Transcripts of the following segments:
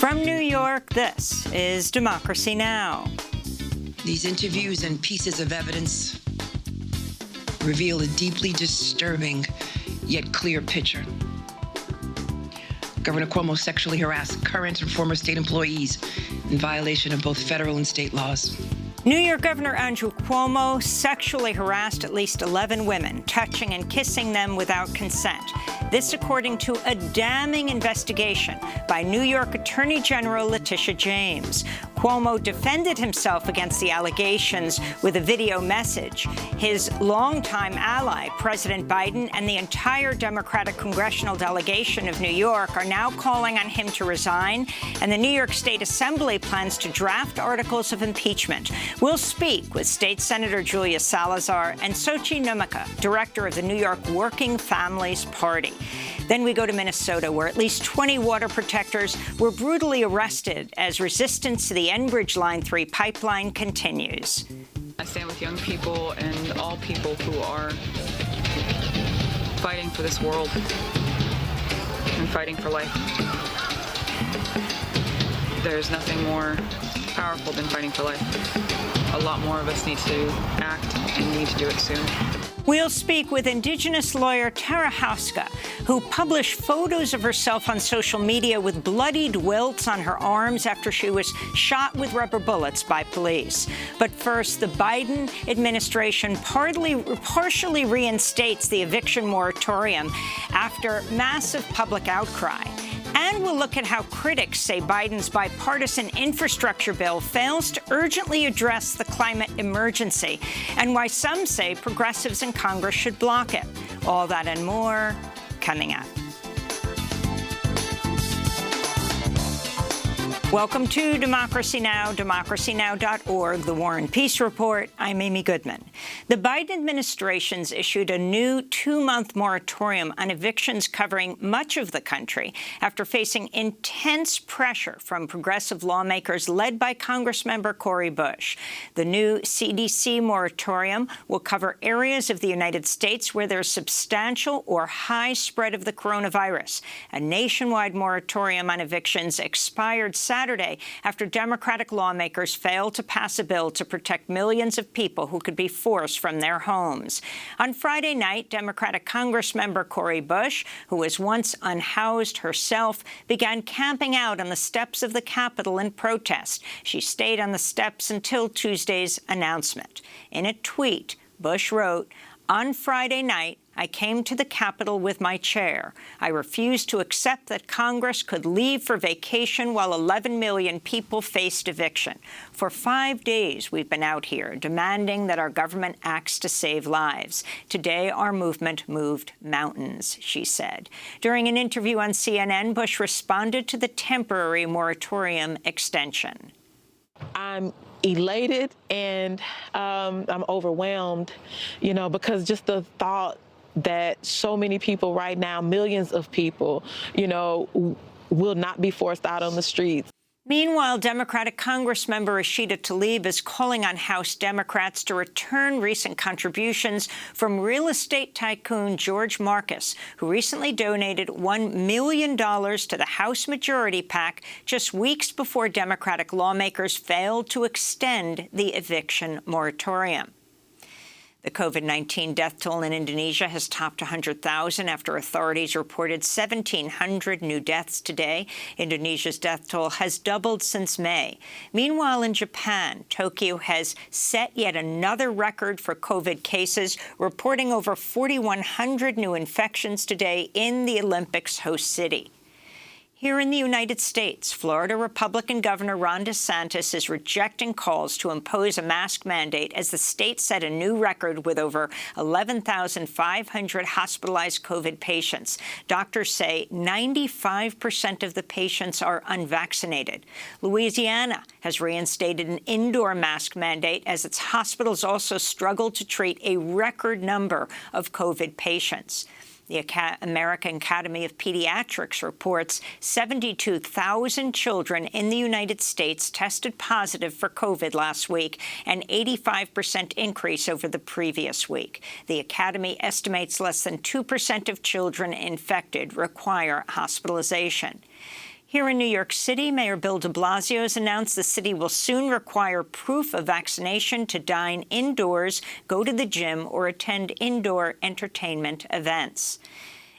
From New York, this is Democracy Now! These interviews and pieces of evidence reveal a deeply disturbing yet clear picture. Governor Cuomo sexually harassed current and former state employees in violation of both federal and state laws. New York Governor Andrew Cuomo sexually harassed at least 11 women, touching and kissing them without consent. This according to a damning investigation by New York Attorney General Letitia James. Cuomo defended himself against the allegations with a video message. His longtime ally, President Biden, and the entire Democratic congressional delegation of New York are now calling on him to resign, and the New York State Assembly plans to draft articles of impeachment. We'll speak with State Senator Julia Salazar and Xochitl Numaka, director of the New York Working Families Party. Then we go to Minnesota, where at least 20 water protectors were brutally arrested as resistance to the Enbridge Line 3 pipeline continues. I stand with young people and all people who are fighting for this world and fighting for life. There's nothing more powerful than fighting for life. A lot more of us need to act, and we need to do it soon. We'll speak with Indigenous lawyer Tara Hauska, who published photos of herself on social media with bloodied welts on her arms after she was shot with rubber bullets by police. But first, the Biden administration partially reinstates the eviction moratorium after massive public outcry. And we'll look at how critics say Biden's bipartisan infrastructure bill fails to urgently address the climate emergency, and why some say progressives in Congress should block it. All that and more coming up. Welcome to Democracy Now!, democracynow.org, The War and Peace Report. I'm Amy Goodman. The Biden administration's issued a new 2-month moratorium on evictions covering much of the country after facing intense pressure from progressive lawmakers led by Congressmember Cori Bush. The new CDC moratorium will cover areas of the United States where there's substantial or high spread of the coronavirus. A nationwide moratorium on evictions expired Saturday after Democratic lawmakers failed to pass a bill to protect millions of people who could be forced from their homes. On Friday night, Democratic Congressmember Cori Bush, who was once unhoused herself, began camping out on the steps of the Capitol in protest. She stayed on the steps until Tuesday's announcement. In a tweet, Bush wrote, "On Friday night, I came to the Capitol with my chair. I refused to accept that Congress could leave for vacation while 11 million people faced eviction. For 5 days, we've been out here demanding that our government acts to save lives. Today, our movement moved mountains," she said. During an interview on CNN, Bush responded to the temporary moratorium extension. I'm elated and I'm overwhelmed, because just the thought that so many people right now, millions of people, will not be forced out on the streets. Meanwhile, Democratic Congressmember Rashida Tlaib is calling on House Democrats to return recent contributions from real estate tycoon George Marcus, who recently donated $1 million to the House Majority PAC just weeks before Democratic lawmakers failed to extend the eviction moratorium. The COVID-19 death toll in Indonesia has topped 100,000 after authorities reported 1,700 new deaths today. Indonesia's death toll has doubled since May. Meanwhile, in Japan, Tokyo has set yet another record for COVID cases, reporting over 4,100 new infections today in the Olympics host city. Here in the United States, Florida Republican Governor Ron DeSantis is rejecting calls to impose a mask mandate as the state set a new record with over 11,500 hospitalized COVID patients. Doctors say 95% of the patients are unvaccinated. Louisiana has reinstated an indoor mask mandate as its hospitals also struggle to treat a record number of COVID patients. The American Academy of Pediatrics reports 72,000 children in the United States tested positive for COVID last week, an 85% increase over the previous week. The Academy estimates less than 2% of children infected require hospitalization. Here in New York City, Mayor Bill de Blasio has announced the city will soon require proof of vaccination to dine indoors, go to the gym, or attend indoor entertainment events.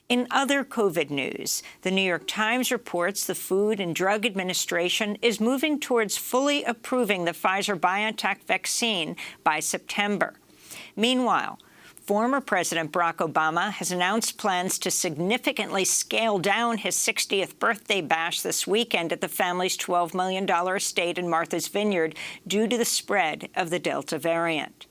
In other COVID news, the New York Times reports the Food and Drug Administration is moving towards fully approving the Pfizer-BioNTech vaccine by September. Meanwhile, former President Barack Obama has announced plans to significantly scale down his 60th birthday bash this weekend at the family's $12 million estate in Martha's Vineyard due to the spread of the Delta variant.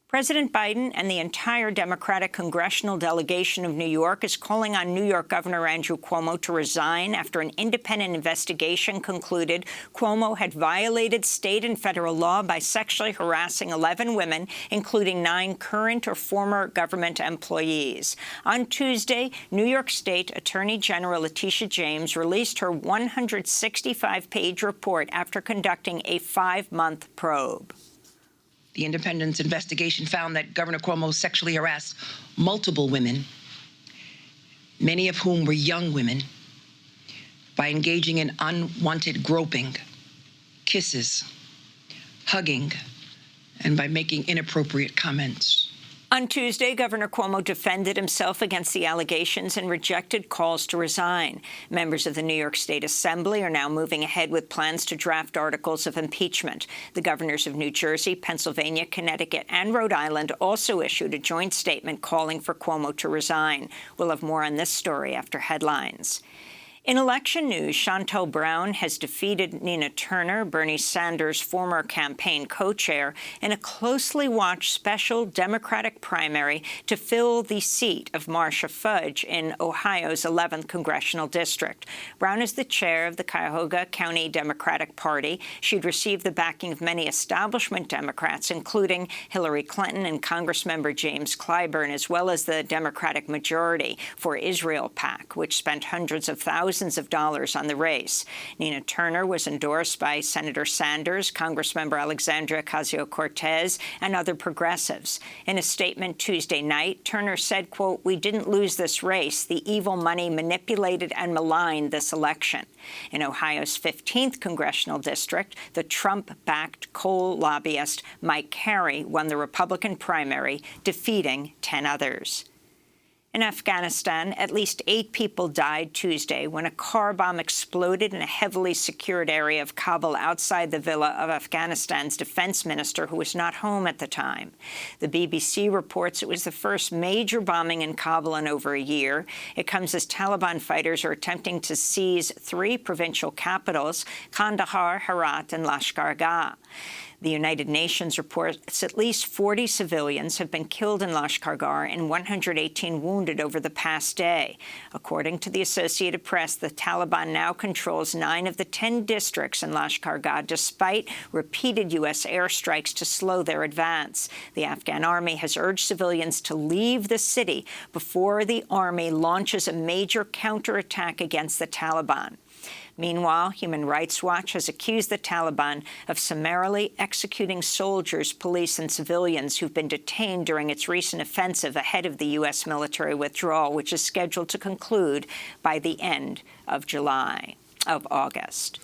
President Biden and the entire Democratic congressional delegation of New York is calling on New York Governor Andrew Cuomo to resign after an independent investigation concluded Cuomo had violated state and federal law by sexually harassing 11 women, including 9 current or former government employees. On Tuesday, New York State Attorney General Letitia James released her 165-page report after conducting a 5-month probe. The independent investigation found that Governor Cuomo sexually harassed multiple women, many of whom were young women, by engaging in unwanted groping, kisses, hugging, and by making inappropriate comments. On Tuesday, Governor Cuomo defended himself against the allegations and rejected calls to resign. Members of the New York State Assembly are now moving ahead with plans to draft articles of impeachment. The governors of New Jersey, Pennsylvania, Connecticut, and Rhode Island also issued a joint statement calling for Cuomo to resign. We'll have more on this story after headlines. In election news, Shontel Brown has defeated Nina Turner, Bernie Sanders' former campaign co-chair, in a closely watched special Democratic primary to fill the seat of Marcia Fudge in Ohio's 11th congressional district. Brown is the chair of the Cuyahoga County Democratic Party. She'd received the backing of many establishment Democrats, including Hillary Clinton and Congressmember James Clyburn, as well as the Democratic Majority for Israel PAC, which spent hundreds of thousands of dollars on the race. Nina Turner was endorsed by Senator Sanders, Congressmember Alexandria Ocasio-Cortez, and other progressives. In a statement Tuesday night, Turner said, quote, "We didn't lose this race. The evil money manipulated and maligned this election." In Ohio's 15th congressional district, the Trump-backed coal lobbyist Mike Carey won the Republican primary, defeating 10 others. In Afghanistan, at least 8 people died Tuesday when a car bomb exploded in a heavily secured area of Kabul outside the villa of Afghanistan's defense minister, who was not home at the time. The BBC reports it was the first major bombing in Kabul in over a year. It comes as Taliban fighters are attempting to seize 3 provincial capitals, Kandahar, Herat, and Lashkar-Gah. The United Nations reports at least 40 civilians have been killed in Lashkar-Gah and 118 wounded over the past day. According to the Associated Press, the Taliban now controls 9 of the 10 districts in Lashkar-Gah, despite repeated U.S. airstrikes to slow their advance. The Afghan army has urged civilians to leave the city before the army launches a major counterattack against the Taliban. Meanwhile, Human Rights Watch has accused the Taliban of summarily executing soldiers, police, and civilians who've been detained during its recent offensive ahead of the U.S. military withdrawal, which is scheduled to conclude by the end of August.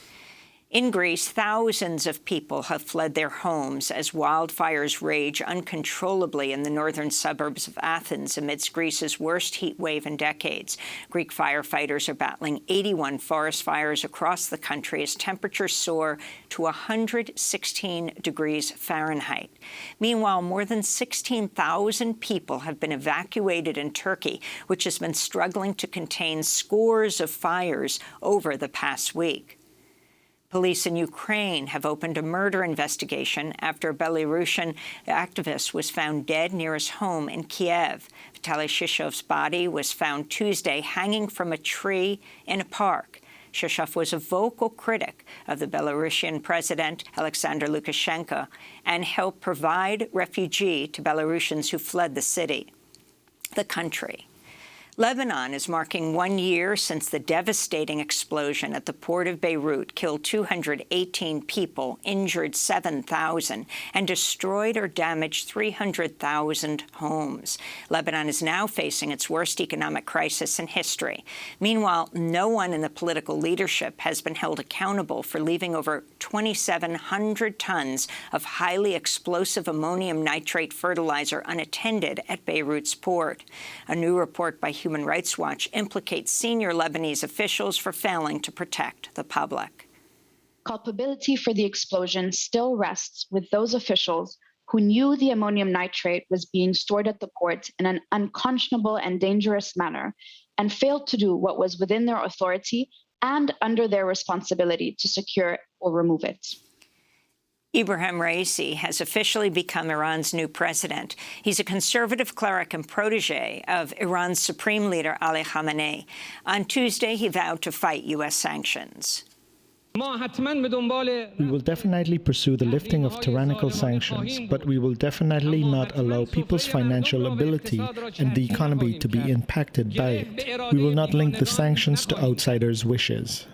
In Greece, thousands of people have fled their homes as wildfires rage uncontrollably in the northern suburbs of Athens amidst Greece's worst heat wave in decades. Greek firefighters are battling 81 forest fires across the country as temperatures soar to 116 degrees Fahrenheit. Meanwhile, more than 16,000 people have been evacuated in Turkey, which has been struggling to contain scores of fires over the past week. Police in Ukraine have opened a murder investigation after a Belarusian activist was found dead near his home in Kiev. Vitaly Shishkov's body was found Tuesday hanging from a tree in a park. Shishkov was a vocal critic of the Belarusian president, Alexander Lukashenko, and helped provide refuge to Belarusians who fled the country. Lebanon is marking 1 year since the devastating explosion at the port of Beirut killed 218 people, injured 7,000, and destroyed or damaged 300,000 homes. Lebanon is now facing its worst economic crisis in history. Meanwhile, no one in the political leadership has been held accountable for leaving over 2,700 tons of highly explosive ammonium nitrate fertilizer unattended at Beirut's port. A new report by Human Rights Watch implicates senior Lebanese officials for failing to protect the public. Culpability for the explosion still rests with those officials who knew the ammonium nitrate was being stored at the port in an unconscionable and dangerous manner and failed to do what was within their authority and under their responsibility to secure or remove it. Ibrahim Raisi has officially become Iran's new president. He's a conservative cleric and protege of Iran's supreme leader, Ali Khamenei. On Tuesday, he vowed to fight U.S. sanctions. We will definitely pursue the lifting of tyrannical sanctions, but we will definitely not allow people's financial ability and the economy to be impacted by it. We will not link the sanctions to outsiders' wishes.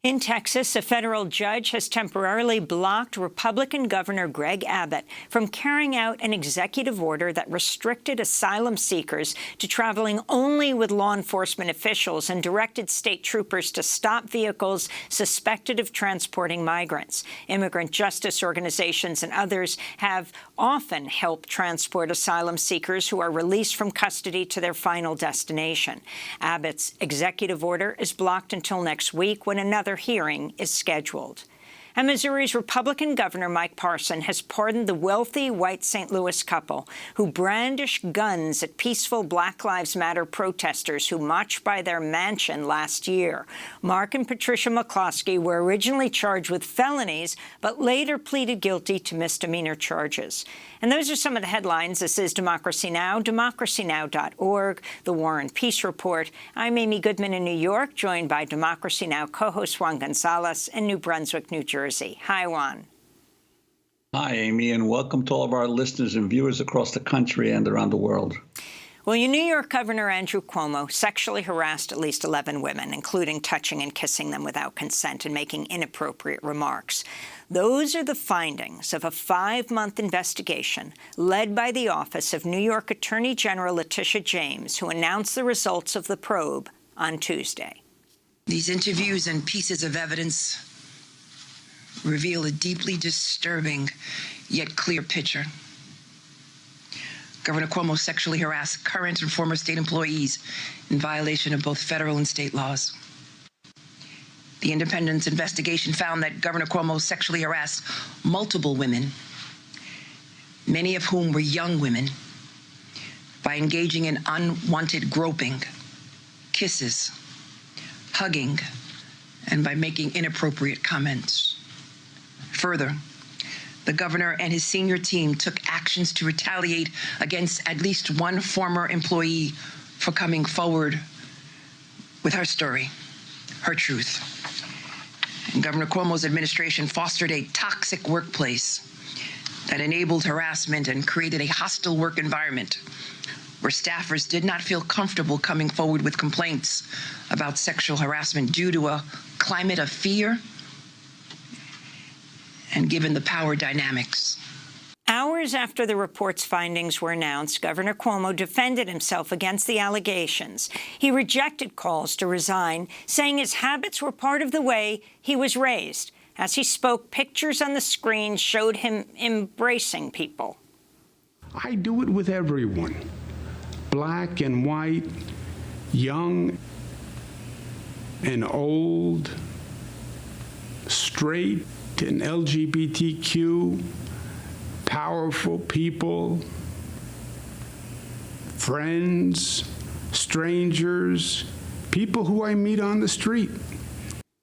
In Texas, a federal judge has temporarily blocked Republican Governor Greg Abbott from carrying out an executive order that restricted asylum seekers to traveling only with law enforcement officials and directed state troopers to stop vehicles suspected of transporting migrants. Immigrant justice organizations and others have often helped transport asylum seekers who are released from custody to their final destination. Abbott's executive order is blocked until next week, when another hearing is scheduled. And Missouri's Republican Governor Mike Parson has pardoned the wealthy white St. Louis couple who brandished guns at peaceful Black Lives Matter protesters who marched by their mansion last year. Mark and Patricia McCloskey were originally charged with felonies, but later pleaded guilty to misdemeanor charges. And those are some of the headlines. This is Democracy Now!, democracynow.org, The War and Peace Report. I'm Amy Goodman in New York, joined by Democracy Now! Co-host Juan Gonzalez in New Brunswick, New Jersey. Hi, Juan. Hi, Amy, and welcome to all of our listeners and viewers across the country and around the world. Well, your New York Governor Andrew Cuomo sexually harassed at least 11 women, including touching and kissing them without consent and making inappropriate remarks. Those are the findings of a 5-month investigation led by the Office of New York Attorney General Letitia James, who announced the results of the probe on Tuesday. These interviews and pieces of evidence reveal a deeply disturbing yet clear picture. Governor Cuomo sexually harassed current and former state employees in violation of both federal and state laws. The independent investigation found that Governor Cuomo sexually harassed multiple women, many of whom were young women, by engaging in unwanted groping, kisses, hugging, and by making inappropriate comments. Further, the governor and his senior team took actions to retaliate against at least one former employee for coming forward with her story, her truth. And Governor Cuomo's administration fostered a toxic workplace that enabled harassment and created a hostile work environment where staffers did not feel comfortable coming forward with complaints about sexual harassment due to a climate of fear and given the power dynamics. Hours after the report's findings were announced, Governor Cuomo defended himself against the allegations. He rejected calls to resign, saying his habits were part of the way he was raised. As he spoke, pictures on the screen showed him embracing people. I do it with everyone, black and white, young and old, straight and LGBTQ, powerful people, friends, strangers, people who I meet on the street.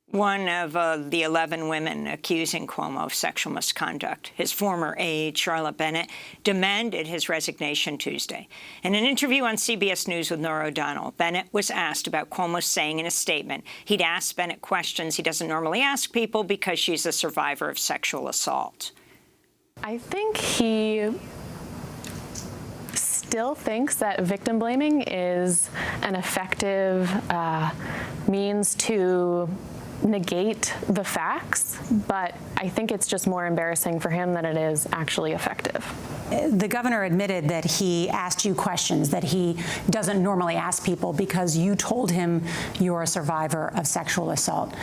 One of the 11 women accusing Cuomo of sexual misconduct, his former aide, Charlotte Bennett, demanded his resignation Tuesday. In an interview on CBS News with Norah O'Donnell, Bennett was asked about Cuomo saying in a statement he'd asked Bennett questions he doesn't normally ask people because she's a survivor of sexual assault. I think he still thinks that victim blaming is an effective means to negate the facts, but I think it's just more embarrassing for him than it is actually effective. The governor admitted that he asked you questions that he doesn't normally ask people because you told him you're a survivor of sexual assault.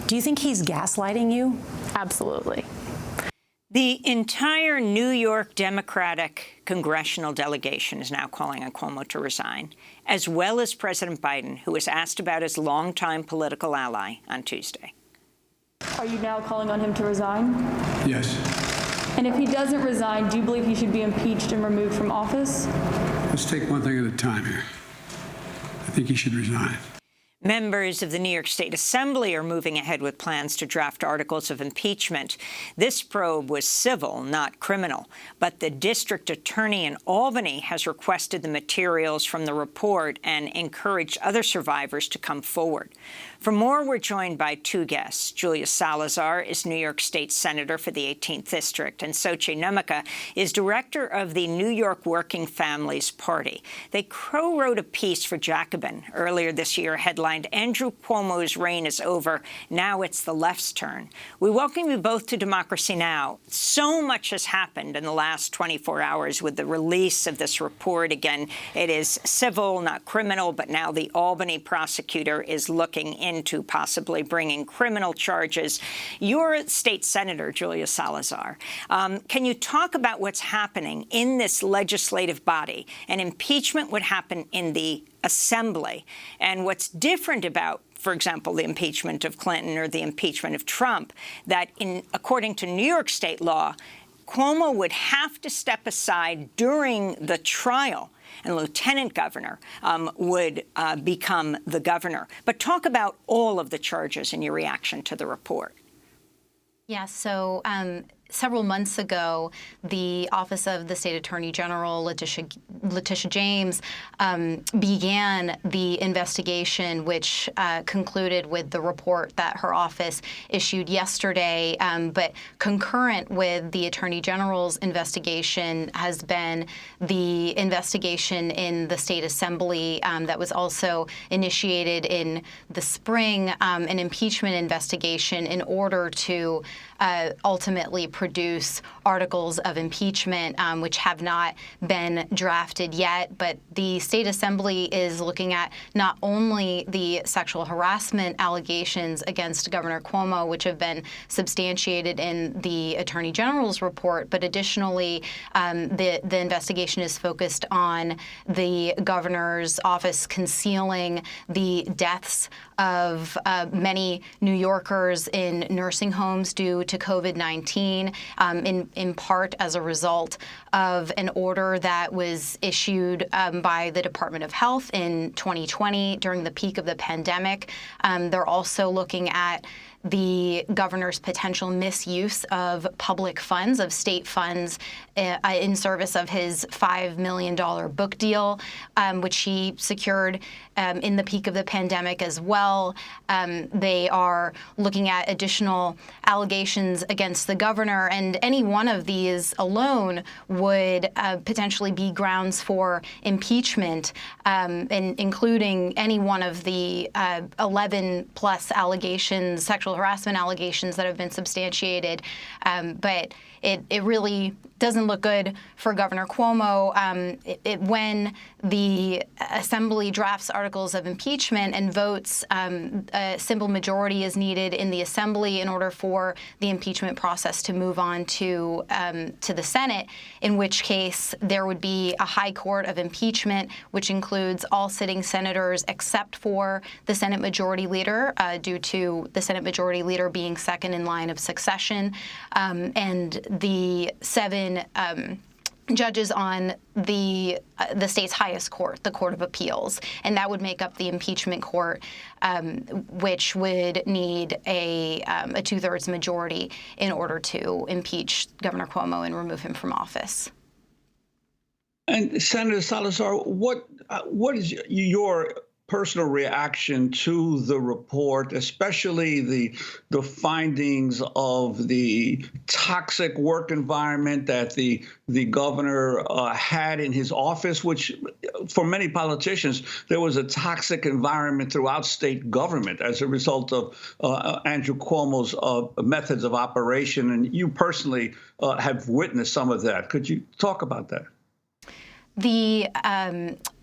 Do you think he's gaslighting you? Absolutely. The entire New York Democratic congressional delegation is now calling on Cuomo to resign, as well as President Biden, who was asked about his longtime political ally on Tuesday. Are you now calling on him to resign? Yes. And if he doesn't resign, do you believe he should be impeached and removed from office? Let's take one thing at a time here. I think he should resign. Members of the New York State Assembly are moving ahead with plans to draft articles of impeachment. This probe was civil, not criminal, but the district attorney in Albany has requested the materials from the report and encouraged other survivors to come forward. For more, we're joined by two guests. Julia Salazar is New York State Senator for the 18th District, and Xochitl Nemeka is director of the New York Working Families Party. They co-wrote a piece for Jacobin earlier this year headlined "Andrew Cuomo's reign is over. Now it's the left's turn." We welcome you both to Democracy Now! So much has happened in the last 24 hours with the release of this report. Again, it is civil, not criminal, but now the Albany prosecutor is looking into possibly bringing criminal charges. You're state senator, Julia Salazar. Can you talk about what's happening in this legislative body? An impeachment would happen in the Assembly. And what's different about, for example, the impeachment of Clinton or the impeachment of Trump, that according to New York state law, Cuomo would have to step aside during the trial, and lieutenant governor would become the governor. But talk about all of the charges and your reaction to the report. Yeah, so several months ago, the Office of the State Attorney General, Letitia James, began the investigation, which concluded with the report that her office issued yesterday. But concurrent with the Attorney General's investigation has been the investigation in the State Assembly that was also initiated in the spring, an impeachment investigation in order to ultimately produce articles of impeachment, which have not been drafted yet. But the State Assembly is looking at not only the sexual harassment allegations against Governor Cuomo, which have been substantiated in the Attorney General's report, but additionally, the investigation is focused on the governor's office concealing the deaths of many New Yorkers in nursing homes due to COVID-19, in part as a result of an order that was issued by the Department of Health in 2020 during the peak of the pandemic. They're also looking at the governor's potential misuse of public funds, of state funds, in service of his $5 million book deal, which he secured in the peak of the pandemic as well. They are looking at additional allegations against the governor, and any one of these alone would potentially be grounds for impeachment, and including any one of the 11-plus allegations, sexual harassment allegations that have been substantiated. But it really doesn't look good for Governor Cuomo. When the Assembly drafts articles of impeachment and votes, a simple majority is needed in the Assembly in order for the impeachment process to move on to the Senate, in which case there would be a high court of impeachment, which includes all sitting senators except for the Senate Majority Leader, due to the Senate Majority Leader being second in line of succession, and the 7 judges on the state's highest court, the Court of Appeals, and that would make up the impeachment court, which would need a 2/3 majority in order to impeach Governor Cuomo and remove him from office. And Senator Salazar, what is your personal reaction to the report, especially the findings of the toxic work environment that the governor had in his office, which for many politicians, there was a toxic environment throughout state government as a result of Andrew Cuomo's methods of operation. And you personally have witnessed some of that. Could you talk about that?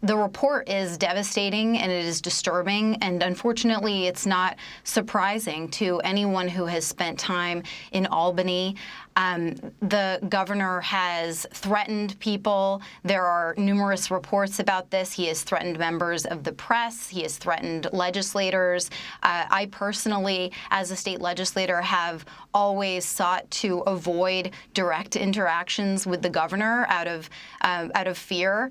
The report is devastating and it is disturbing, and unfortunately it's not surprising to anyone who has spent time in Albany. The governor has threatened people. There are numerous reports about this. He has threatened members of the press. He has threatened legislators. I personally, as a state legislator, have always sought to avoid direct interactions with the governor out of fear.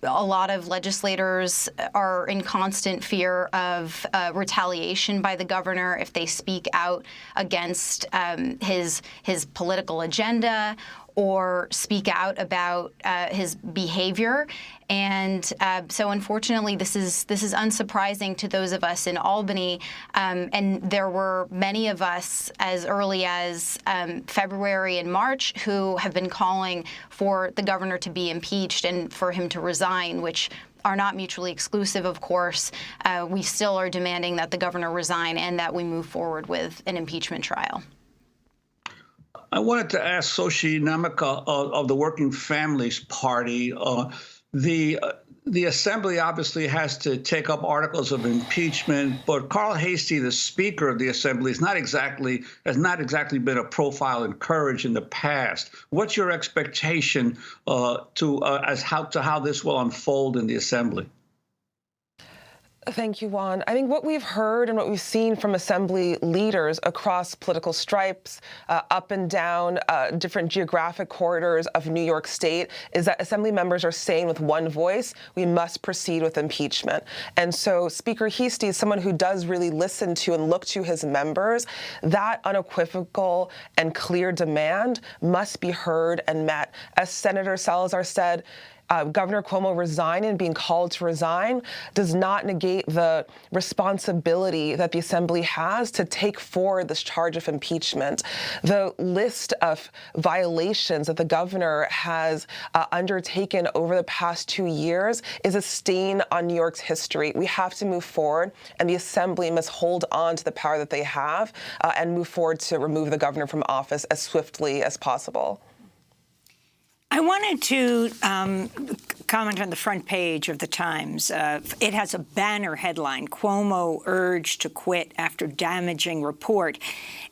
A lot of legislators are in constant fear of retaliation by the governor if they speak out against his political agenda or speak out about his behavior. And so unfortunately, this is unsurprising to those of us in Albany. And there were many of us as early as February and March who have been calling for the governor to be impeached and for him to resign, which are not mutually exclusive, of course. We still are demanding that the governor resign and that we move forward with an impeachment trial. I wanted to ask Soshi Namaka of the Working Families Party. The Assembly obviously has to take up articles of impeachment, but Carl Hastie, the Speaker of the Assembly, has not exactly been a profile in courage in the past. What's your expectation as to how this will unfold in the Assembly? Thank you, Juan. I think what we've heard and what we've seen from Assembly leaders across political stripes, up and down different geographic corridors of New York State, is that Assembly members are saying with one voice, we must proceed with impeachment. And so Speaker Hastie is someone who does really listen to and look to his members. That unequivocal and clear demand must be heard and met. As Senator Salazar said, Governor Cuomo resigning and being called to resign does not negate the responsibility that the Assembly has to take forward this charge of impeachment. The list of violations that the governor has undertaken over the past 2 years is a stain on New York's history. We have to move forward, and the Assembly must hold on to the power that they have and move forward to remove the governor from office as swiftly as possible. I wanted to comment on the front page of the Times. It has a banner headline, Cuomo urged to quit after damaging report.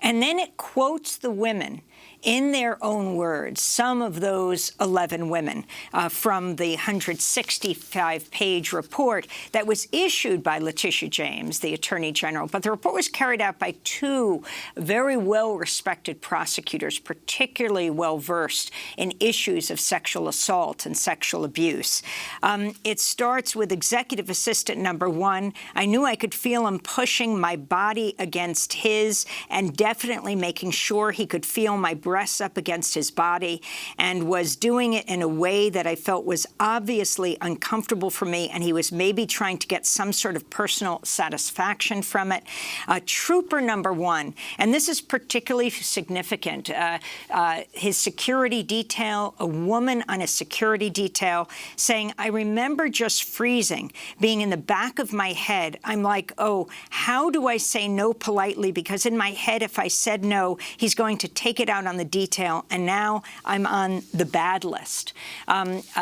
And then it quotes the women in their own words, some of those 11 women from the 165-page report that was issued by Letitia James, the Attorney General. But the report was carried out by two very well-respected prosecutors, particularly well-versed in issues of sexual assault and sexual abuse. It starts with Executive Assistant number 1. I knew I could feel him pushing my body against his and definitely making sure he could feel my breasts up against his body, and was doing it in a way that I felt was obviously uncomfortable for me, and he was maybe trying to get some sort of personal satisfaction from it. Trooper number 1, and this is particularly significant, his security detail, a woman on a security detail, saying, I remember just freezing, being in the back of my head. I'm like, oh, how do I say no politely? Because in my head, if I said no, he's going to take it out on the detail, and now I'm on the bad list.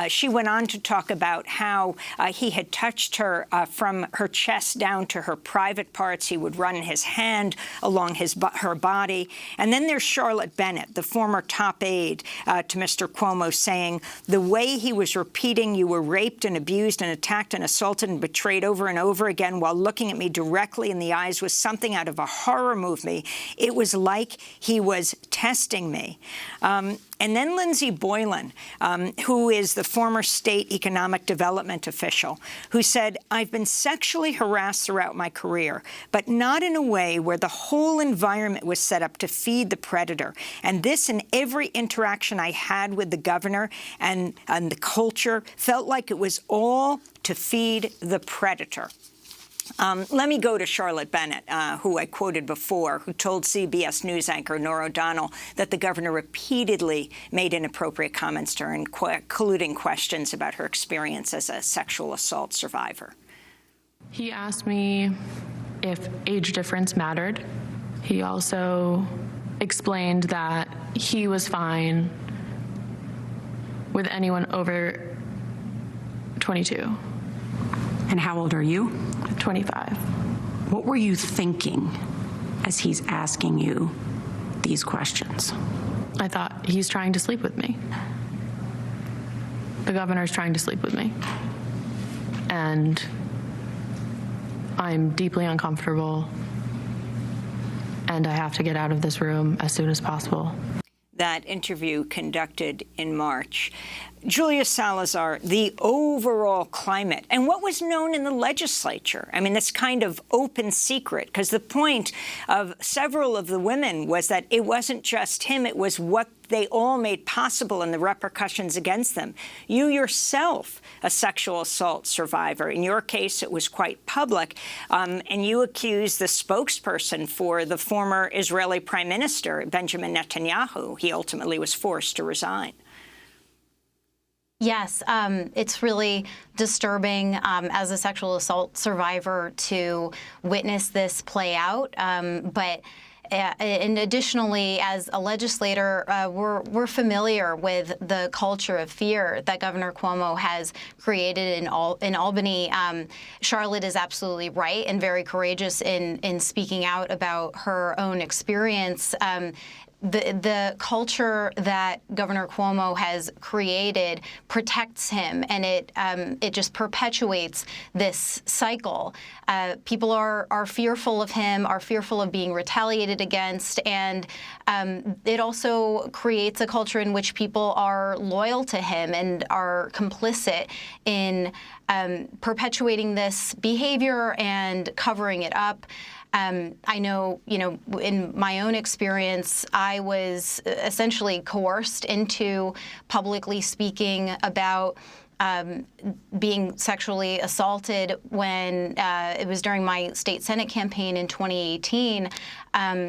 She went on to talk about how he had touched her from her chest down to her private parts. He would run his hand along her body. And then there's Charlotte Bennett, the former top aide to Mr. Cuomo, saying the way he was repeating, you were raped and abused and attacked and assaulted and betrayed over and over again while looking at me directly in the eyes was something out of a horror movie. It was like he was testing me. And then Lindsey Boylan, who is the former state economic development official, who said, I've been sexually harassed throughout my career, but not in a way where the whole environment was set up to feed the predator. And this in every interaction I had with the governor and the culture felt like it was all to feed the predator. Let me go to Charlotte Bennett, who I quoted before, who told CBS News anchor Norah O'Donnell that the governor repeatedly made inappropriate comments to her, including questions about her experience as a sexual assault survivor. He asked me if age difference mattered. He also explained that he was fine with anyone over 22. And how old are you? 25. What were you thinking as he's asking you these questions? I thought, he's trying to sleep with me. The governor's trying to sleep with me. And I'm deeply uncomfortable, and I have to get out of this room as soon as possible. That interview conducted in March. Julia Salazar, the overall climate and what was known in the legislature. I mean, this kind of open secret, because the point of several of the women was that it wasn't just him, it was what they all made possible and the repercussions against them. You yourself, a sexual assault survivor, in your case, it was quite public, and you accused the spokesperson for the former Israeli Prime Minister, Benjamin Netanyahu. He ultimately was forced to resign. Yes, it's really disturbing as a sexual assault survivor to witness this play out. And additionally, as a legislator, we're familiar with the culture of fear that Governor Cuomo has created in Albany. Charlotte is absolutely right and very courageous in speaking out about her own experience. The culture that Governor Cuomo has created protects him, and it just perpetuates this cycle. People are fearful of him, are fearful of being retaliated against, and it also creates a culture in which people are loyal to him and are complicit in perpetuating this behavior and covering it up. I know, in my own experience, I was essentially coerced into publicly speaking about being sexually assaulted when it was during my state Senate campaign in 2018,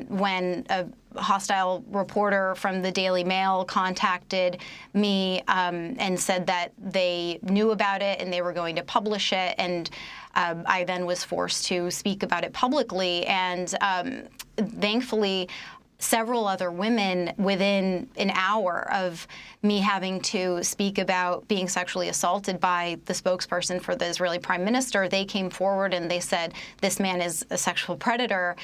when a hostile reporter from the Daily Mail contacted me and said that they knew about it and they were going to publish it. And I then was forced to speak about it publicly. And thankfully, several other women within an hour of me having to speak about being sexually assaulted by the spokesperson for the Israeli Prime Minister, they came forward and they said, this man is a sexual predator.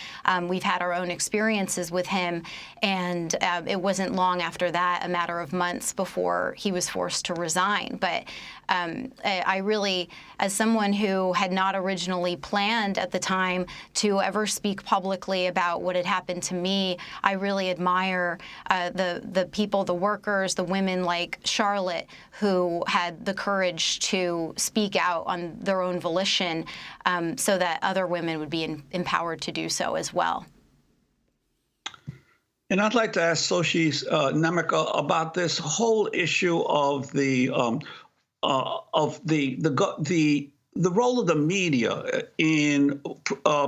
We've had our own experiences with him. And it wasn't long after that, a matter of months before he was forced to resign. But I really, as someone who had not originally planned at the time to ever speak publicly about what had happened to me, I really admire the people, the workers, the women like Charlotte, who had the courage to speak out on their own volition so that other women would be empowered to do so as well. And I'd like to ask Soshi Nemeka about this whole issue of the role of the media in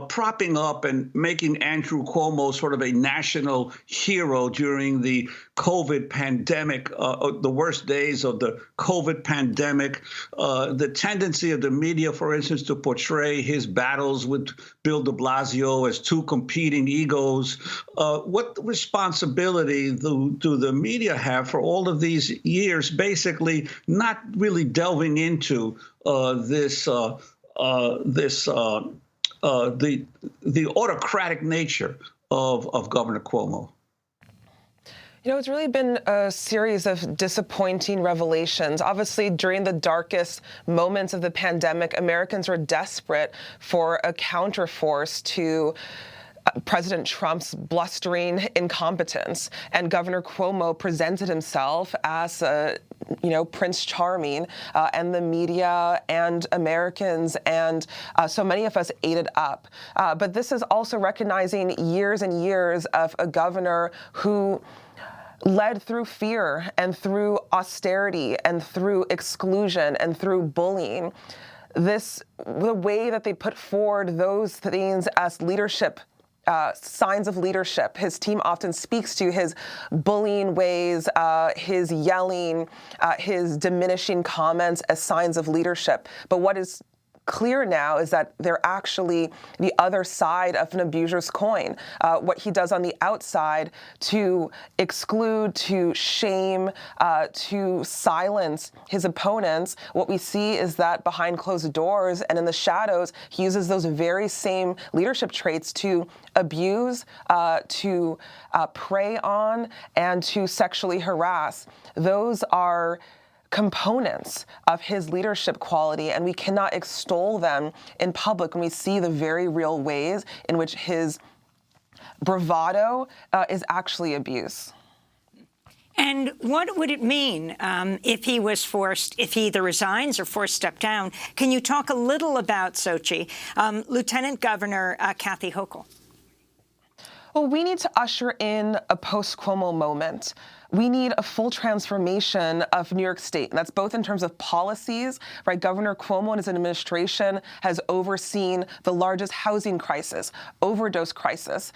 propping up and making Andrew Cuomo sort of a national hero during the COVID pandemic, the worst days of the COVID pandemic, the tendency of the media, for instance, to portray his battles with Bill de Blasio as two competing egos. What responsibility do the media have for all of these years, basically not really delving into the autocratic nature of Governor Cuomo? It's really been a series of disappointing revelations. Obviously, during the darkest moments of the pandemic, Americans were desperate for a counterforce to President Trump's blustering incompetence, and Governor Cuomo presented himself as Prince Charming, and the media and Americans and so many of us ate it up. But this is also recognizing years and years of a governor who led through fear and through austerity and through exclusion and through bullying. The way that they put forward those things as leadership, signs of leadership. His team often speaks to his bullying ways, his yelling, his diminishing comments as signs of leadership. But what is clear now is that they're actually the other side of an abuser's coin. What he does on the outside to exclude, to shame, to silence his opponents, what we see is that behind closed doors and in the shadows, he uses those very same leadership traits to abuse, to prey on, and to sexually harass. Those are components of his leadership quality, and we cannot extol them in public when we see the very real ways in which his bravado is actually abuse. And what would it mean if he was forced, if he either resigns or forced to step down? Can you talk a little about Sochi? Lieutenant Governor Kathy Hochul. Well, we need to usher in a post-Cuomo moment. We need a full transformation of New York State, and that's both in terms of policies, right? Governor Cuomo and his administration has overseen the largest housing crisis, overdose crisis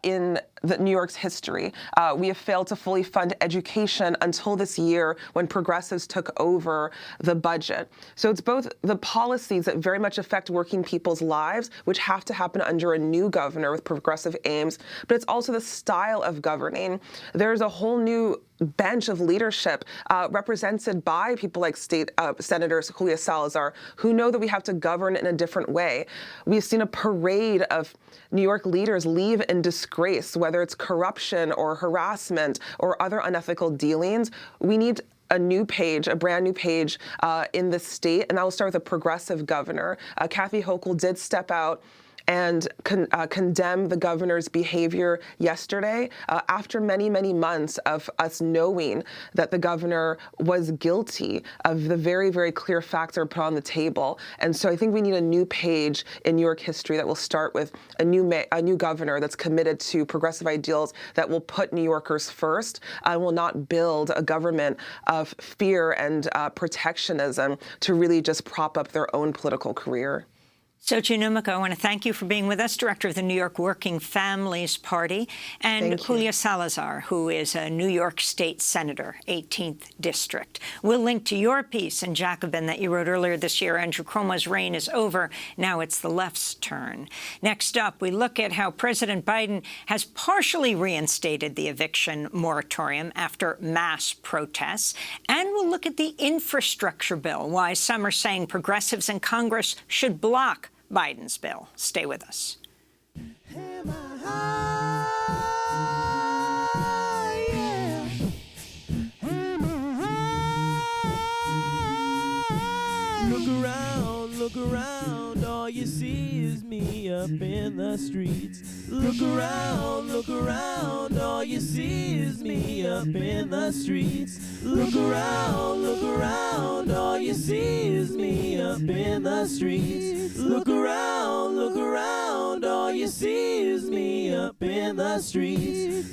in New York's history. We have failed to fully fund education until this year when progressives took over the budget. So it's both the policies that very much affect working people's lives, which have to happen under a new governor with progressive aims, but it's also the style of governing. There's a whole new bench of leadership represented by people like State Senators Julia Salazar, who know that we have to govern in a different way. We've seen a parade of New York leaders leave in disgrace, whether it's corruption or harassment or other unethical dealings. We need a new page, a brand new page in the state, and I will start with a progressive governor. Kathy Hochul did step out and condemn the governor's behavior yesterday after many, many months of us knowing that the governor was guilty of the very, very clear facts that are put on the table. And so I think we need a new page in New York history that will start with a new governor that's committed to progressive ideals that will put New Yorkers first and will not build a government of fear and protectionism to really just prop up their own political career. Sochi Numiko, I want to thank you for being with us, director of the New York Working Families Party, and Julia Salazar, who is a New York State Senator, 18th District. We'll link to your piece in Jacobin that you wrote earlier this year, Andrew Cuomo's reign is over. Now it's the left's turn. Next up, we look at how President Biden has partially reinstated the eviction moratorium after mass protests. And we'll look at the infrastructure bill, why some are saying progressives in Congress should block Biden's bill. Stay with us. Look around, all you see is me up in the streets. Look around, all you see is me up in the streets. Look around, all you see is me up in the streets. Look around, all you see is me up in the streets.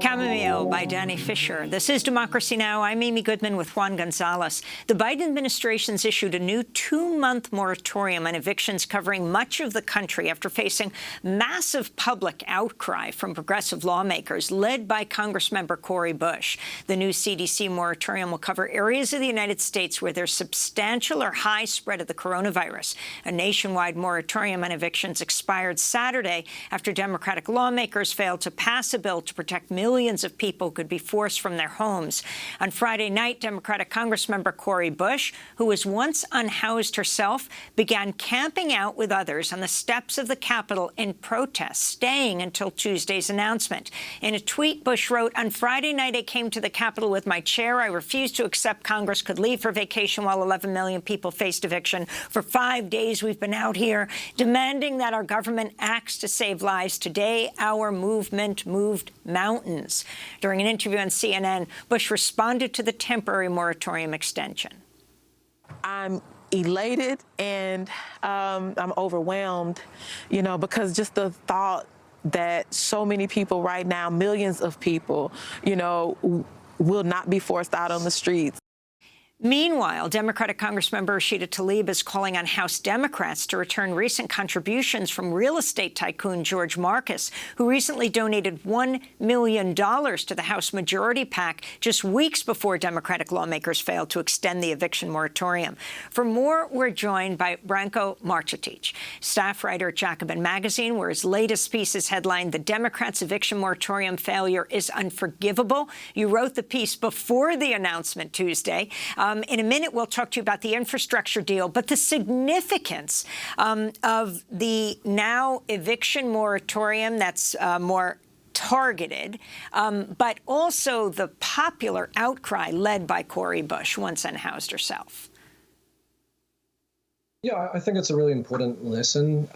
Cameo by Danny Fisher. This is Democracy Now! I'm Amy Goodman with Juan Gonzalez. The Biden administration's issued a new 2-month moratorium on evictions covering much of the country after facing massive public outcry from progressive lawmakers led by Congressmember Cori Bush. The new CDC moratorium will cover areas of the United States where there's substantial or high spread of the coronavirus. A nationwide moratorium on evictions expired Saturday after Democratic lawmakers failed to pass a bill to protect millions of people could be forced from their homes. On Friday night, Democratic Congressmember Cori Bush, who was once unhoused herself, began camping out with others on the steps of the Capitol in protest, staying until Tuesday's announcement. In a tweet, Bush wrote, "On Friday night, I came to the Capitol with my chair. I refused to accept Congress could leave for vacation while 11 million people faced eviction. For 5 days, we've been out here demanding that our government acts to save lives. Today, our movement moved mountains." During an interview on CNN, Bush responded to the temporary moratorium extension. I'm elated and I'm overwhelmed, because just the thought that so many people right now, millions of people, will not be forced out on the streets. Meanwhile, Democratic Congressmember Rashida Tlaib is calling on House Democrats to return recent contributions from real estate tycoon George Marcus, who recently donated $1 million to the House Majority PAC just weeks before Democratic lawmakers failed to extend the eviction moratorium. For more, we're joined by Branko Marcetic, staff writer at Jacobin Magazine, where his latest piece is headlined, "The Democrats' Eviction Moratorium Failure is Unforgivable." You wrote the piece before the announcement Tuesday. In a minute, we'll talk to you about the infrastructure deal, but the significance of the now eviction moratorium that's more targeted, but also the popular outcry led by Cori Bush, once unhoused herself. Yeah, I think it's a really important lesson.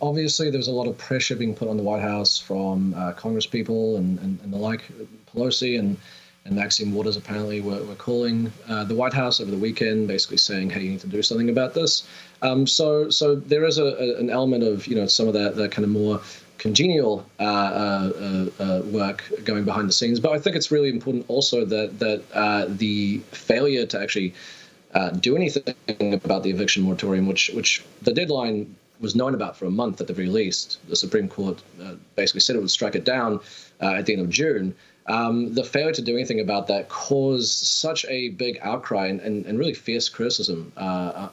Obviously, there's a lot of pressure being put on the White House from congresspeople and the like, Pelosi and Maxine Waters apparently were calling the White House over the weekend, basically saying, hey, you need to do something about this. So there is an element of, some of that kind of more congenial work going behind the scenes. But I think it's really important also that the failure to actually do anything about the eviction moratorium, which the deadline was known about for a month at the very least. The Supreme Court basically said it would strike it down at the end of June. The failure to do anything about that caused such a big outcry and really fierce criticism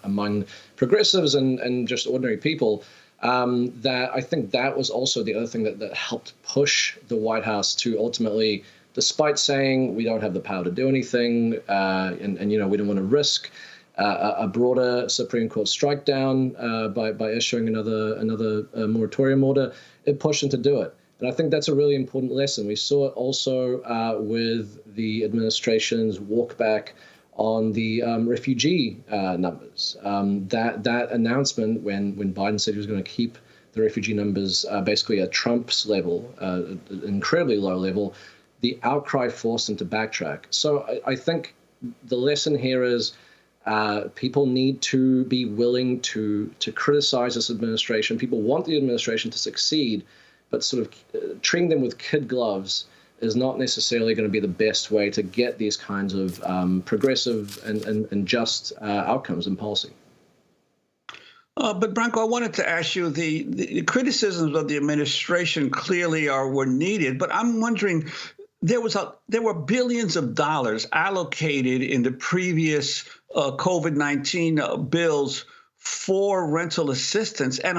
among progressives and just ordinary people that I think that was also the other thing that helped push the White House to ultimately, despite saying we don't have the power to do anything and we don't want to risk a broader Supreme Court strike down by issuing another moratorium order, it pushed them to do it. And I think that's a really important lesson. We saw it also with the administration's walkback on the refugee numbers. That announcement when Biden said he was going to keep the refugee numbers basically at Trump's level, incredibly low level, the outcry forced him to backtrack. So I think the lesson here is people need to be willing to criticize this administration. People want the administration to succeed, but sort of treating them with kid gloves is not necessarily going to be the best way to get these kinds of progressive and just outcomes in policy. But Branko, I wanted to ask you, the criticisms of the administration clearly were needed, but I'm wondering, there were billions of dollars allocated in the previous COVID-19 bills for rental assistance, and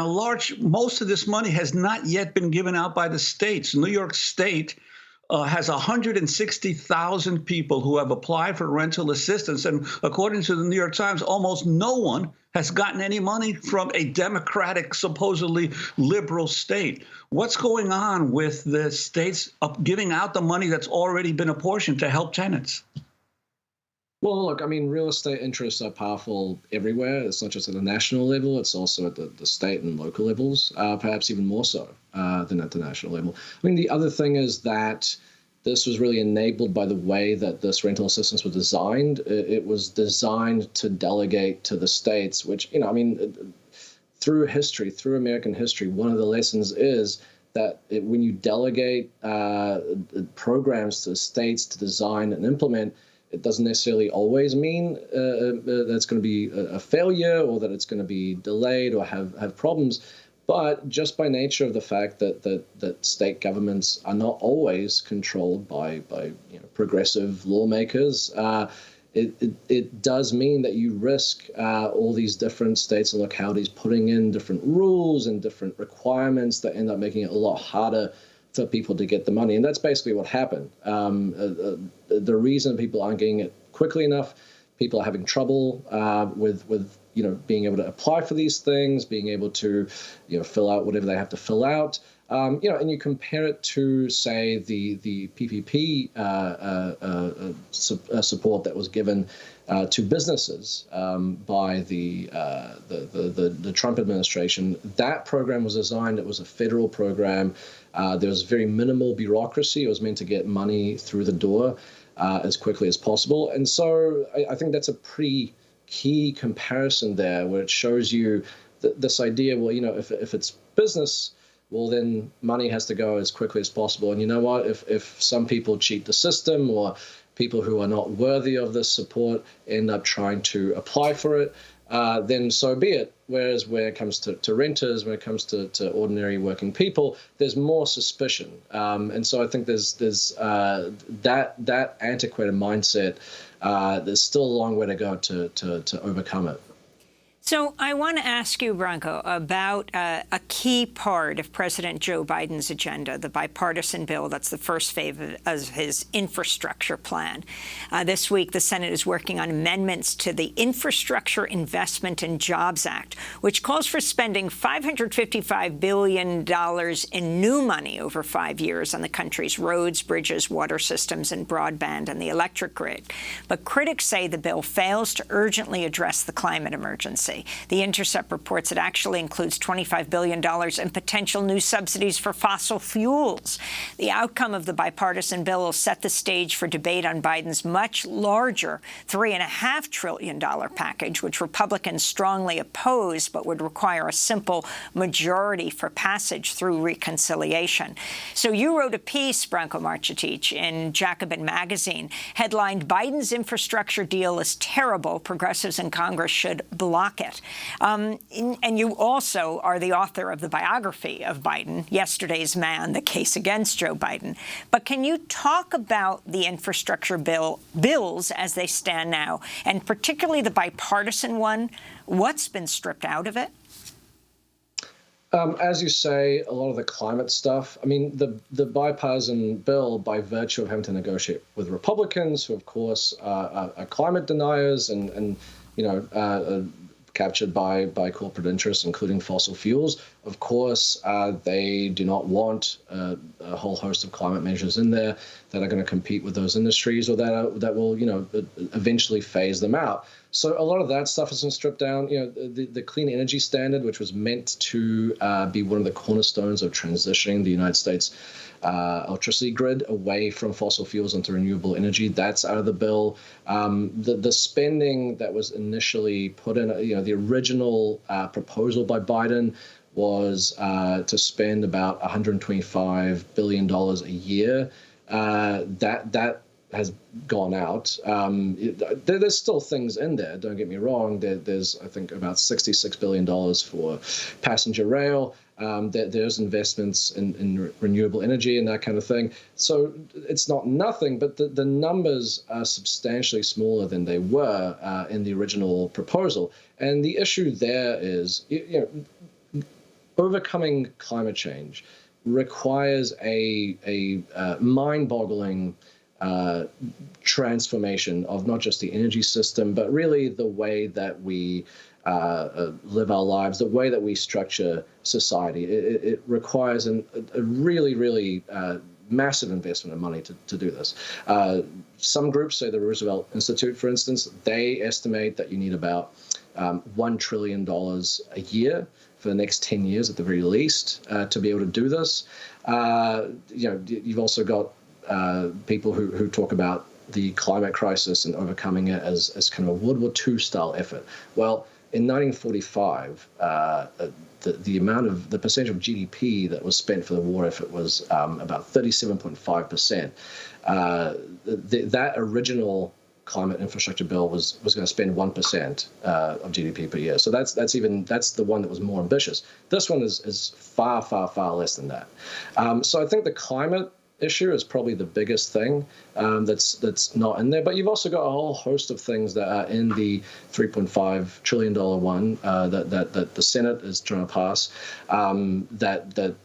most of this money has not yet been given out by the states. New York State has 160,000 people who have applied for rental assistance, and according to the New York Times, almost no one has gotten any money from a Democratic, supposedly liberal state. What's going on with the states giving out the money that's already been apportioned to help tenants? Well, look, I mean, real estate interests are powerful everywhere. It's not just at the national level. It's also at the state and local levels, perhaps even more so than at the national level. I mean, the other thing is that this was really enabled by the way that this rental assistance was designed. It was designed to delegate to the states, which, through history, through American history, one of the lessons is that when you delegate programs to the states to design and implement, it doesn't necessarily always mean that's going to be a failure or that it's going to be delayed or have problems. But just by nature of the fact that state governments are not always controlled by progressive lawmakers, it does mean that you risk all these different states and localities putting in different rules and different requirements that end up making it a lot harder for people to get the money. And that's basically what happened. The reason people aren't getting it quickly enough, people are having trouble with being able to apply for these things, being able to fill out whatever they have to fill out. And you compare it to, say, the PPP support that was given to businesses by the Trump administration. That program was designed, it was a federal program. There was very minimal bureaucracy. It was meant to get money through the door as quickly as possible. And so I think that's a pretty key comparison there, where it shows you this idea, well, if it's business, well, then money has to go as quickly as possible. And you know what? If some people cheat the system, or people who are not worthy of this support end up trying to apply for it, then so be it. Whereas when it comes to renters, when it comes to ordinary working people, there's more suspicion. And so I think there's that antiquated mindset. There's still a long way to go to overcome it. So I want to ask you, Branko, about a key part of President Joe Biden's agenda, the bipartisan bill that's the first phase of his infrastructure plan. This week, the Senate is working on amendments to the Infrastructure Investment and Jobs Act, which calls for spending $555 billion in new money over 5 years on the country's roads, bridges, water systems, and broadband and the electric grid. But critics say the bill fails to urgently address the climate emergency. The Intercept reports it actually includes $25 billion in potential new subsidies for fossil fuels. The outcome of the bipartisan bill will set the stage for debate on Biden's much larger $3.5 trillion package, which Republicans strongly oppose, but would require a simple majority for passage through reconciliation. So you wrote a piece, Branko Marcetic, in Jacobin magazine, headlined, "Biden's infrastructure deal is terrible. Progressives in Congress should block it." And you also are the author of the biography of Biden, Yesterday's Man, The Case Against Joe Biden. But can you talk about the infrastructure bills as they stand now, and particularly the bipartisan one? What's been stripped out of it? As you say, a lot of the climate stuff. I mean, the bipartisan bill, by virtue of having to negotiate with Republicans, who, of course, are climate deniers and captured by corporate interests, including fossil fuels. Of course, they do not want a whole host of climate measures in there that are going to compete with those industries, or that will, eventually phase them out. So a lot of that stuff has been stripped down. The clean energy standard, which was meant to be one of the cornerstones of transitioning the United States electricity grid away from fossil fuels into renewable energy, that's out of the bill. The spending that was initially put in, the original proposal by Biden was to spend about $125 billion a year. That has gone out. There's still things in there, don't get me wrong. There's, I think, about $66 billion for passenger rail. There's investments in renewable energy and that kind of thing. So it's not nothing, but the numbers are substantially smaller than they were in the original proposal. And the issue there is, overcoming climate change requires a mind-boggling transformation of not just the energy system, but really the way that we live our lives, the way that we structure society. It requires a really, really massive investment of money to do this. Some groups, say the Roosevelt Institute, for instance, they estimate that you need about $1 trillion a year for the next 10 years at the very least to be able to do this. You've also got people who talk about the climate crisis and overcoming it as kind of a World War II style effort. Well, in 1945, the percentage of GDP that was spent for the war effort was about 37.5%. That original climate infrastructure bill was going to spend 1% of GDP per year. So that's the one that was more ambitious. This one is far, far, far less than that. So I think the climate issue is probably the biggest thing that's not in there. But you've also got a whole host of things that are in the $3.5 trillion one that the Senate is trying to pass that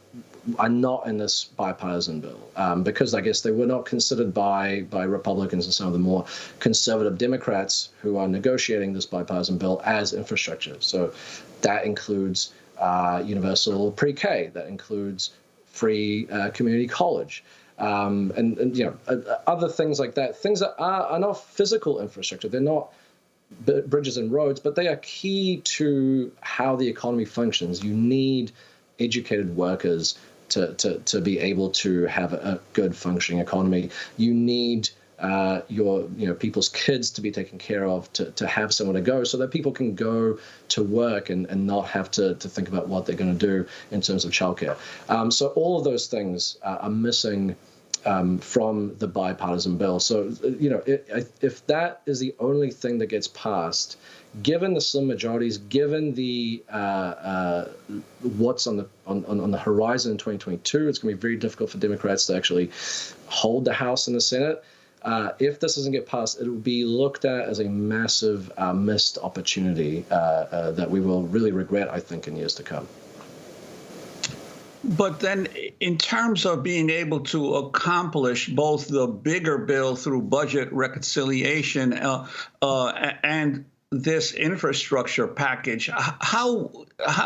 are not in this bipartisan bill because I guess they were not considered by Republicans and some of the more conservative Democrats who are negotiating this bipartisan bill as infrastructure. So that includes universal pre-K, that includes free community college, and you know, other things like that, things that are not physical infrastructure. They're not bridges and roads, but they are key to how the economy functions. You need educated workers to be able to have a good functioning economy. You need your people's kids to be taken care of, to have somewhere to go so that people can go to work and not have to think about what they're going to do in terms of childcare. So all of those things are missing from the bipartisan bill. So, you know, if that is the only thing that gets passed, given the slim majorities, given the what's on the horizon in 2022, it's going to be very difficult for Democrats to actually hold the House and the Senate. If this doesn't get passed, it will be looked at as a massive missed opportunity that we will really regret, I think, in years to come. But then in terms of being able to accomplish both the bigger bill through budget reconciliation and this infrastructure package, how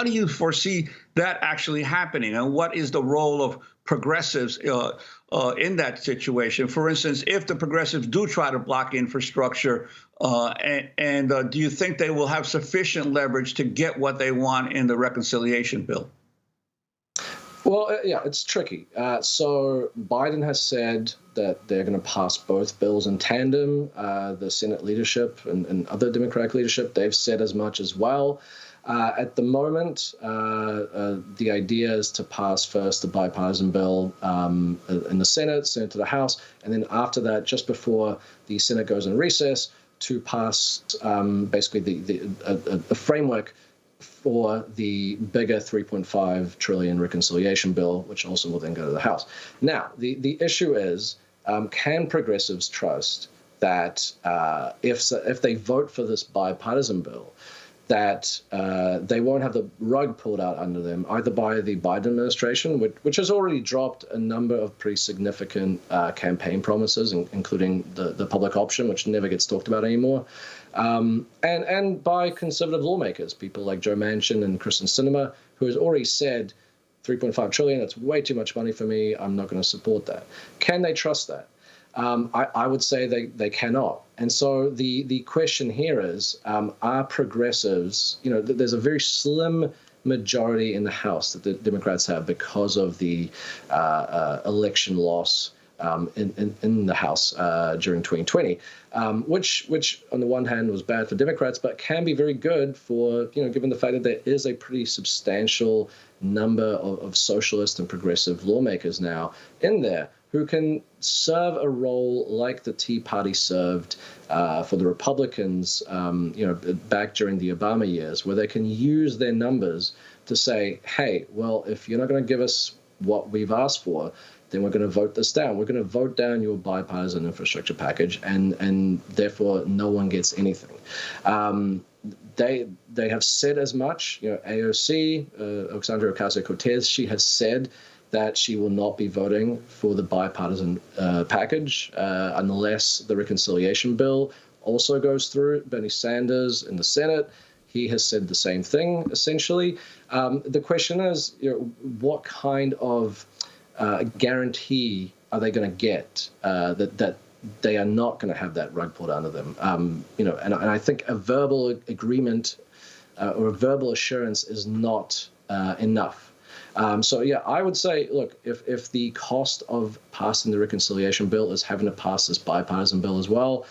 do you foresee that actually happening? And what is the role of progressives in that situation? For instance, if the progressives do try to block infrastructure, do you think they will have sufficient leverage to get what they want in the reconciliation bill? Well, yeah, it's tricky. So Biden has said that they're going to pass both bills in tandem. The Senate leadership and other Democratic leadership, they've said as much as well. At the moment, the idea is to pass first the bipartisan bill in the Senate, send it to the House, and then after that, just before the Senate goes in recess, to pass basically the framework for the bigger $3.5 trillion reconciliation bill, which also will then go to the House. Now, the issue is, can progressives trust that if they vote for this bipartisan bill, that they won't have the rug pulled out under them, either by the Biden administration, which has already dropped a number of pretty significant campaign promises, including the public option, which never gets talked about anymore, and by conservative lawmakers, people like Joe Manchin and Kyrsten Sinema, who has already said $3.5 trillion, that's way too much money for me, I'm not going to support that. Can they trust that? I would say they cannot. And so the question here is, are progressives, you know, there's a very slim majority in the House that the Democrats have because of the election loss in the House during 2020, which on the one hand was bad for Democrats, but can be very good for, you know, given the fact that there is a pretty substantial number of socialist and progressive lawmakers now in there who can serve a role like the Tea Party served for the Republicans, you know, back during the Obama years, where they can use their numbers to say, hey, well, if you're not going to give us what we've asked for, then we're going to vote this down. We're going to vote down your bipartisan infrastructure package, and therefore no one gets anything. They have said as much. You know, AOC, Alexandria Ocasio-Cortez, she has said that she will not be voting for the bipartisan package unless the reconciliation bill also goes through. Bernie Sanders in the Senate, he has said the same thing, essentially. The question is, you know, what kind of guarantee are they going to get that they are not going to have that rug pulled under them? You know, and I think a verbal agreement or a verbal assurance is not enough. So, yeah, I would say, look, if the cost of passing the reconciliation bill is having to pass this bipartisan bill as well,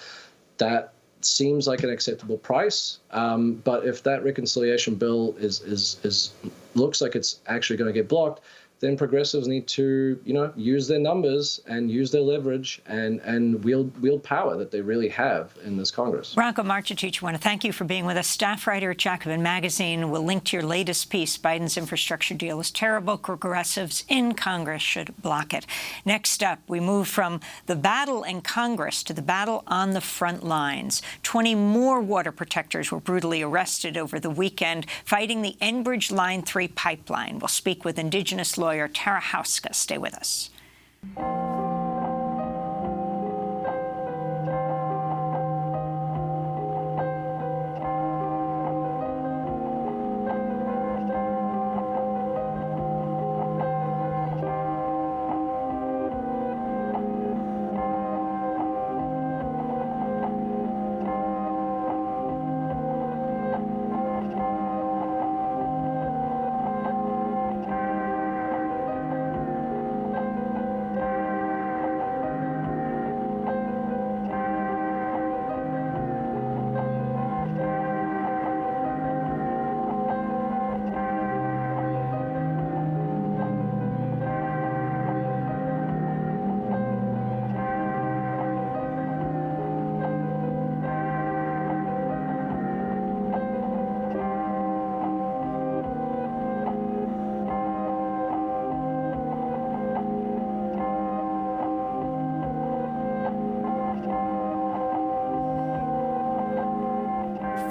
that seems like an acceptable price. But if that reconciliation bill looks like it's actually going to get blocked, then progressives need to, you know, use their numbers and use their leverage and wield power that they really have in this Congress. Branko Marcetic, I want to thank you for being with us. Staff writer at Jacobin Magazine. We'll link to your latest piece, Biden's infrastructure deal is terrible. Progressives in Congress should block it. Next up, we move from the battle in Congress to the battle on the front lines. 20 more water protectors were brutally arrested over the weekend fighting the Enbridge Line 3 pipeline. We'll speak with Indigenous lawyers lawyer Tara Houska. Stay with us.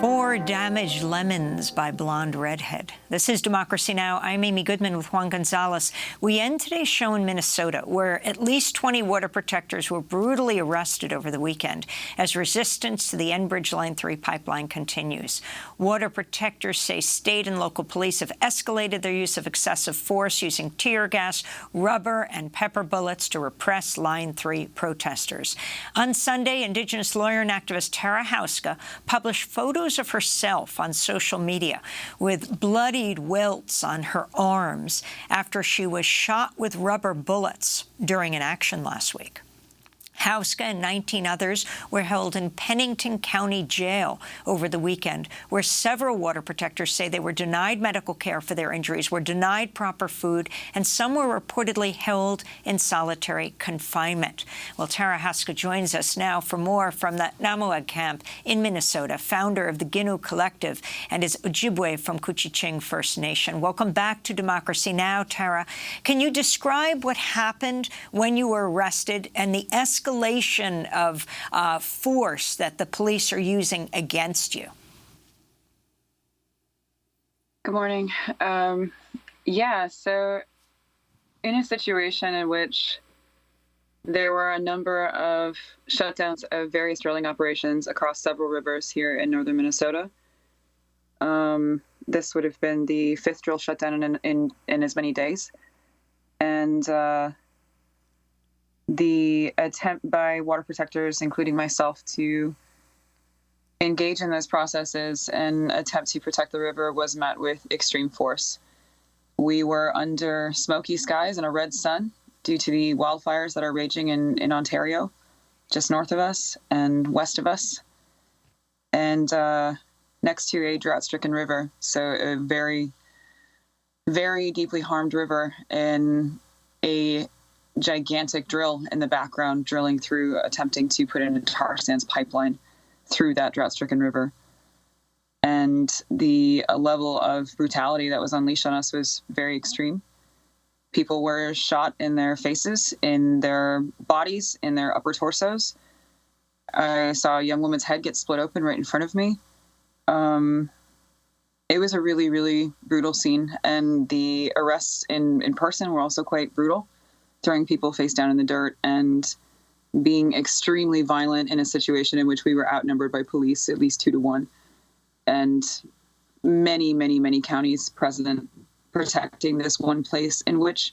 Four Damaged Lemons by Blonde Redhead. This is Democracy Now! I'm Amy Goodman with Juan Gonzalez. We end today's show in Minnesota, where at least 20 water protectors were brutally arrested over the weekend as resistance to the Enbridge Line 3 pipeline continues. Water protectors say state and local police have escalated their use of excessive force, using tear gas, rubber, and pepper bullets to repress Line 3 protesters. On Sunday, Indigenous lawyer and activist Tara Houska published photos of herself on social media with bloodied welts on her arms after she was shot with rubber bullets during an action last week. Houska and 19 others were held in Pennington County Jail over the weekend, where several water protectors say they were denied medical care for their injuries, were denied proper food, and some were reportedly held in solitary confinement. Well, Tara Houska joins us now for more from the Namuag camp in Minnesota, founder of the Ginu Collective, and is Ojibwe from Couchiching First Nation. Welcome back to Democracy Now!, Tara. Can you describe what happened when you were arrested and the escalation of force that the police are using against you? Good morning. Yeah, so in a situation in which there were a number of shutdowns of various drilling operations across several rivers here in northern Minnesota, this would have been the 5th drill shutdown in as many days. And the attempt by water protectors, including myself, to engage in those processes and attempt to protect the river was met with extreme force. We were under smoky skies and a red sun due to the wildfires that are raging in Ontario, just north of us and west of us, and next to a drought-stricken river. So a very, very deeply harmed river, and a gigantic drill in the background drilling through, attempting to put in a tar sands pipeline through that drought-stricken river. And the level of brutality that was unleashed on us was very extreme. People were shot in their faces, in their bodies, in their upper torsos. I saw a young woman's head get split open right in front of me. It was a really, really brutal scene. And the arrests in person were also quite brutal, throwing people face down in the dirt and being extremely violent in a situation in which we were outnumbered by police at least 2 to 1. And many, many, many counties present protecting this one place, in which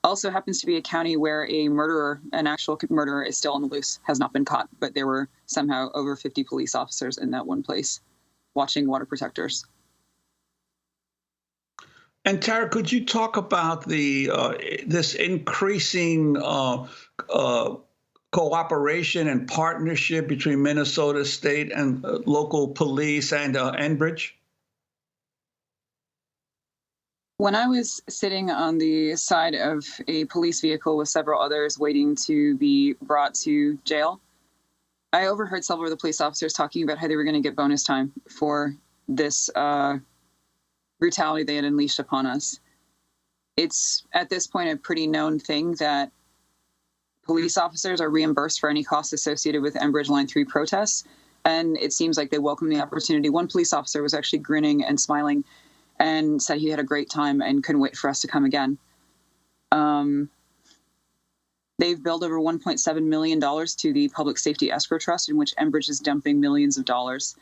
also happens to be a county where a murderer, an actual murderer, is still on the loose, has not been caught. But there were somehow over 50 police officers in that one place watching water protectors. And Tara, could you talk about the this increasing cooperation and partnership between Minnesota State and local police and Enbridge? When I was sitting on the side of a police vehicle with several others waiting to be brought to jail, I overheard several of the police officers talking about how they were going to get bonus time for this brutality they had unleashed upon us. It's at this point a pretty known thing that police officers are reimbursed for any costs associated with Enbridge Line 3 protests, and it seems like they welcome the opportunity. One police officer was actually grinning and smiling and said he had a great time and couldn't wait for us to come again. They've billed over $1.7 million to the Public Safety Escrow Trust, in which Enbridge is dumping millions of dollars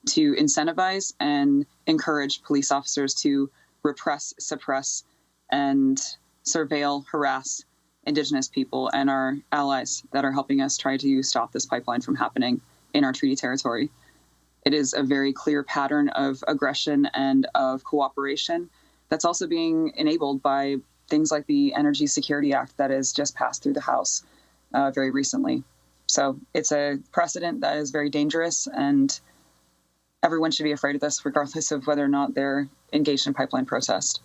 to incentivize and encourage police officers to repress, suppress, and surveil, harass Indigenous people and our allies that are helping us try to stop this pipeline from happening in our treaty territory. It is a very clear pattern of aggression and of cooperation that's also being enabled by things like the Energy Security Act that has just passed through the House very recently. So it's a precedent that is very dangerous, and everyone should be afraid of this, regardless of whether or not they're engaged in pipeline protest.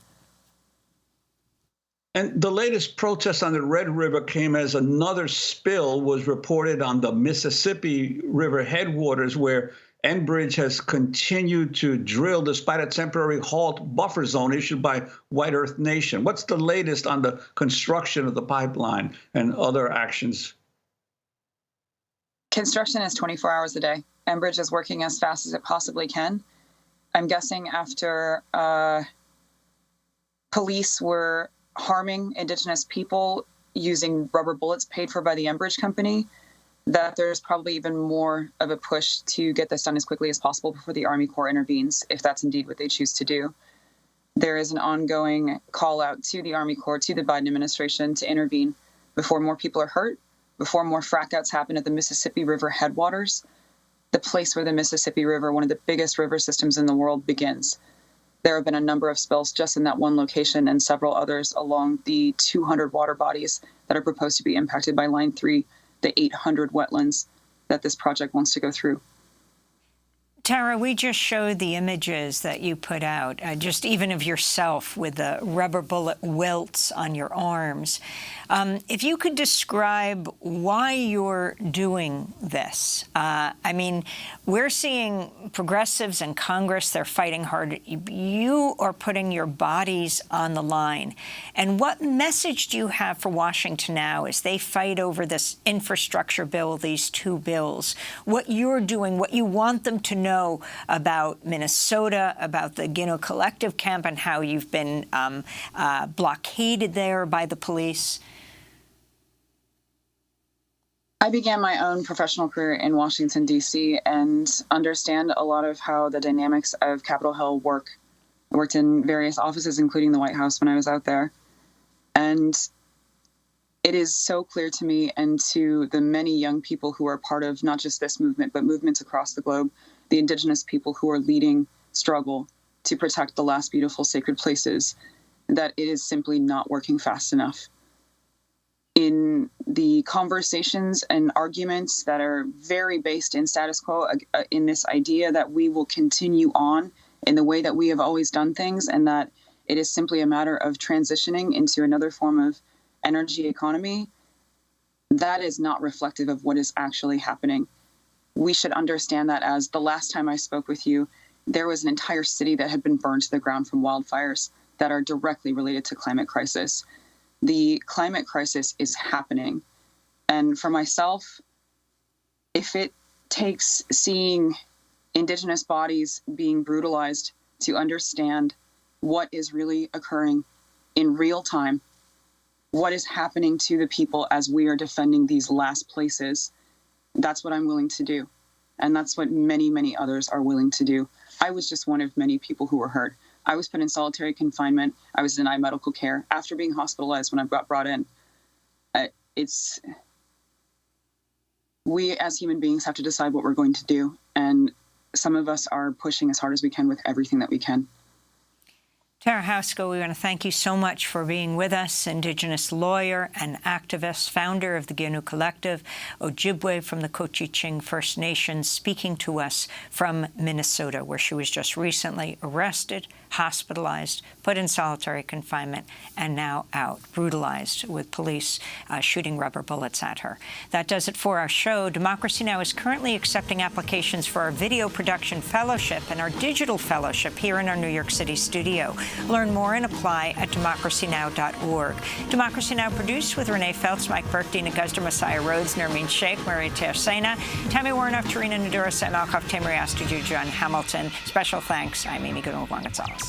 And the latest protest on the Red River came as another spill was reported on the Mississippi River headwaters, where Enbridge has continued to drill despite a temporary halt buffer zone issued by White Earth Nation. What's the latest on the construction of the pipeline and other actions? Construction is 24 hours a day. Enbridge is working as fast as it possibly can. I'm guessing after police were harming Indigenous people using rubber bullets paid for by the Enbridge company, that there's probably even more of a push to get this done as quickly as possible before the Army Corps intervenes, if that's indeed what they choose to do. There is an ongoing call out to the Army Corps, to the Biden administration, to intervene before more people are hurt, before more frackouts happen at the Mississippi River headwaters, the place where the Mississippi River, one of the biggest river systems in the world, begins. There have been a number of spills just in that one location and several others along the 200 water bodies that are proposed to be impacted by Line 3, the 800 wetlands that this project wants to go through. Tara, we just showed the images that you put out, just even of yourself with the rubber bullet welts on your arms. If you could describe why you're doing this. I mean, we're seeing progressives in Congress, they're fighting hard. You are putting your bodies on the line. And what message do you have for Washington now as they fight over this infrastructure bill, these two bills? What you're doing, what you want them to know about Minnesota, about the Gino Collective camp, and how you've been blockaded there by the police? I began my own professional career in Washington, D.C., and understand a lot of how the dynamics of Capitol Hill work. I worked in various offices, including the White House, when I was out there. And it is so clear to me and to the many young people who are part of not just this movement, but movements across the globe, the Indigenous people who are leading struggle to protect the last beautiful sacred places, that it is simply not working fast enough. In the conversations and arguments that are very based in status quo, in this idea that we will continue on in the way that we have always done things, and that it is simply a matter of transitioning into another form of energy economy, that is not reflective of what is actually happening. We should understand that as the last time I spoke with you, there was an entire city that had been burned to the ground from wildfires that are directly related to climate crisis. The climate crisis is happening. And for myself, if it takes seeing Indigenous bodies being brutalized to understand what is really occurring in real time, what is happening to the people as we are defending these last places, that's what I'm willing to do. And that's what many, many others are willing to do. I was just one of many people who were hurt. I was put in solitary confinement. I was denied medical care after being hospitalized when I got brought in. We as human beings have to decide what we're going to do. And some of us are pushing as hard as we can with everything that we can. Tara Haskell, we want to thank you so much for being with us. Indigenous lawyer and activist, founder of the Gino Collective, Ojibwe from the Cochiching First Nations, speaking to us from Minnesota, where she was just recently arrested, hospitalized, put in solitary confinement, and now out, brutalized with police shooting rubber bullets at her. That does it for our show. Democracy Now! Is currently accepting applications for our video production fellowship and our digital fellowship here in our New York City studio. Learn more and apply at democracynow.org. Democracy Now! Produced with Renee Feltz, Mike Burke, Dina Guzder, Messiah Rhodes, Nermeen Sheikh, Maria Tersena, Tammy Warnoff, Tarina Nadura, Sam Alkoff, Tamari Astuju, John Hamilton. Special thanks. I'm Amy Goodall-Gonzalez.